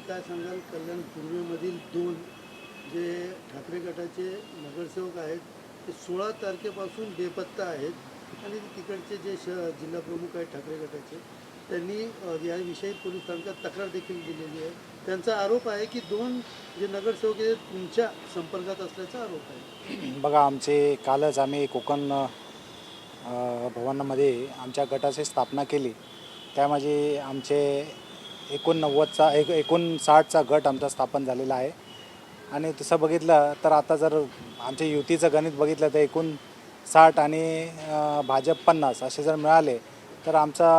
काय सांगाल कल्याण पूर्वेमधील दोन जे ठाकरे गटाचे नगरसेवक आहेत ते 16 तारखेपासून बेपत्ता आहेत आणि तिकडचे जे जिल्हाप्रमुख आहेत ठाकरे गटाचे त्यांनी याविषयी पोलीस स्थानकात तक्रार देखील दिलेली आहे. त्यांचा आरोप आहे की दोन जे नगरसेवक आहेत तुमच्या संपर्कात असल्याचा आरोप आहे. बघा, आमचे कालच आम्ही कोकण भवनामध्ये आमच्या गटाची स्थापना केली. त्यामध्ये आमचे 59चा गट आमचा स्थापन झालेला आहे. आणि तसं बघितलं तर आता जर आमच्या युतीचं गणित बघितलं तर 59 आणि भाजप 50 असे जर मिळाले तर आमचा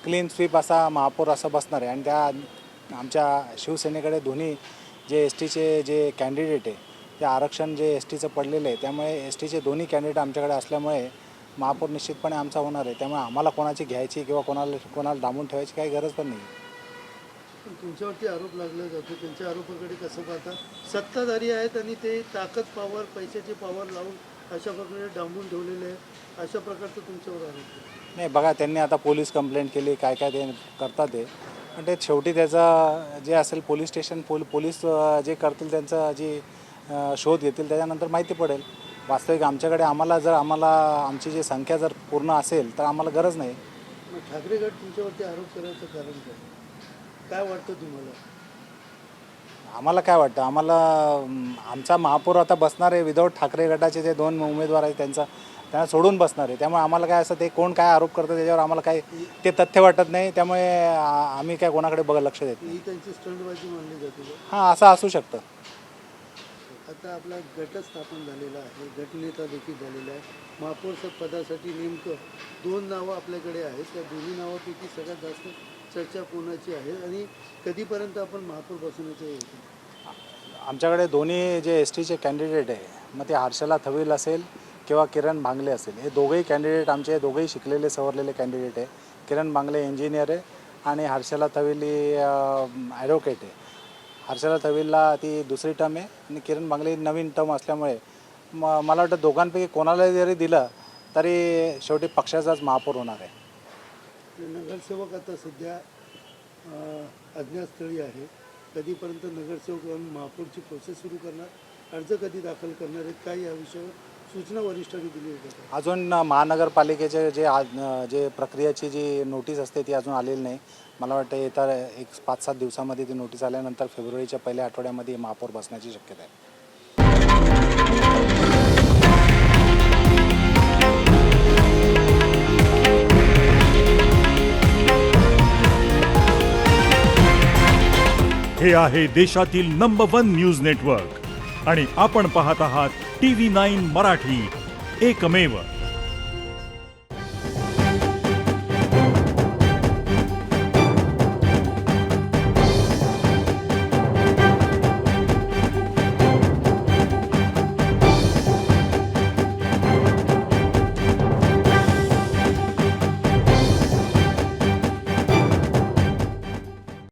क्लीन स्वीप असा महापौर असं बसणार आहे. आणि त्या आमच्या शिवसेनेकडे दोन्ही जे एस टीचे जे कॅन्डिडेट आहे ते आरक्षण जे एस टीचं पडलेलं आहे, त्यामुळे एस टीचे दोन्ही कॅन्डिडेट आमच्याकडे असल्यामुळे महापौर निश्चितपणे आमचा होणार आहे. त्यामुळे आम्हाला कोणाची घ्यायची किंवा कोणाला डांबून ठेवायची काही गरज पण नाही. पण तुमच्यावरती आरोप लागला जातो, त्यांच्या आरोपाकडे कसं पाहता? सत्ताधारी आहेत आणि ते ताकद पॉवर पैशाची पॉवर लावून अशा प्रकारे डांबून ठेवलेले आहे, अशा प्रकारचं तुमच्यावर आरोप आहे. नाही बघा, त्यांनी आता पोलीस कंप्लेंट केली, काय ते करतात ते. पण ते शेवटी त्याचा जे असेल पोलीस स्टेशन पोलीस जे करतील त्यांचा जी शोध घेतील त्याच्यानंतर माहिती पडेल. वास्तविक आम्हाला आमची जी संख्या जर पूर्ण असेल तर आम्हाला गरज नाही. मग ठाकरे गट तुमच्यावरती आरोप करायचं कारण काय वाटतं तुम्हाला? आम्हाला काय वाटतं, आमचा महापौर आता बसणार आहे विदाऊट ठाकरे गटाचे जे दोन उमेदवार आहेत त्यांना सोडून बसणार आहे. त्यामुळे आम्हाला काय असं ते कोण काय आरोप करतं त्याच्यावर आम्हाला काही ते तथ्य वाटत नाही. त्यामुळे आम्ही काय कोणाकडे लक्ष देत नाही. ही त्यांची स्टंटबाजी मानली जाते. हां, असं असू शकतं. आता आपला गट स्थापन झालेला आहे, गटनेता देखील झालेला आहे. महापौर पदासाठी नेमकं 2 नावं आपल्याकडे आहेत. त्या दोन्ही नावापैकी सगळ्यात जास्त चर्चा कोणाची आहे आणि कधीपर्यंत आपण महापौर बसवण्याचे येतो? आमच्याकडे दोन्ही जे एस टीचे कॅन्डिडेट आहे, मग ते हर्षला थविल असेल किंवा किरण भांगले असेल, हे दोघंही कॅन्डिडेट आमचे दोघंही शिकलेले सवरलेले कॅन्डिडेट आहे. किरण भांगले इंजिनियर आहे आणि हर्षला थविल ही ॲडव्होकेट आहे. हर्षला थविलला ती दुसरी टर्म आहे आणि किरण भांगले नवीन टर्म असल्यामुळे मला वाटतं दोघांपैकी कोणाला जरी दिलं तरी शेवटी पक्षाचाच महापौर होणार आहे. नगरसेवक आता सध्या अज्ञातस्थळी आहे. कधीपर्यंत नगरसेवक महापौरची प्रोसेस सुरू करणार, अर्ज कधी दाखल करणार आहेत, काय या विषयावर सूचना वरिष्ठांनी दिली होती? अजून महानगरपालिकेचे जे प्रक्रियाची जी नोटीस असते ती अजून आलेली नाही. मला वाटतं येत्या 5-7 दिवसामध्ये ती नोटीस आल्यानंतर फेब्रुवारीच्या पहिल्या आठवड्यामध्ये महापौर बसण्याची शक्यता आहे. हे आहे देशातील नंबर 1 न्यूज नेटवर्क आणि आपण पाहत आहात TV9 मराठी, एकमेव.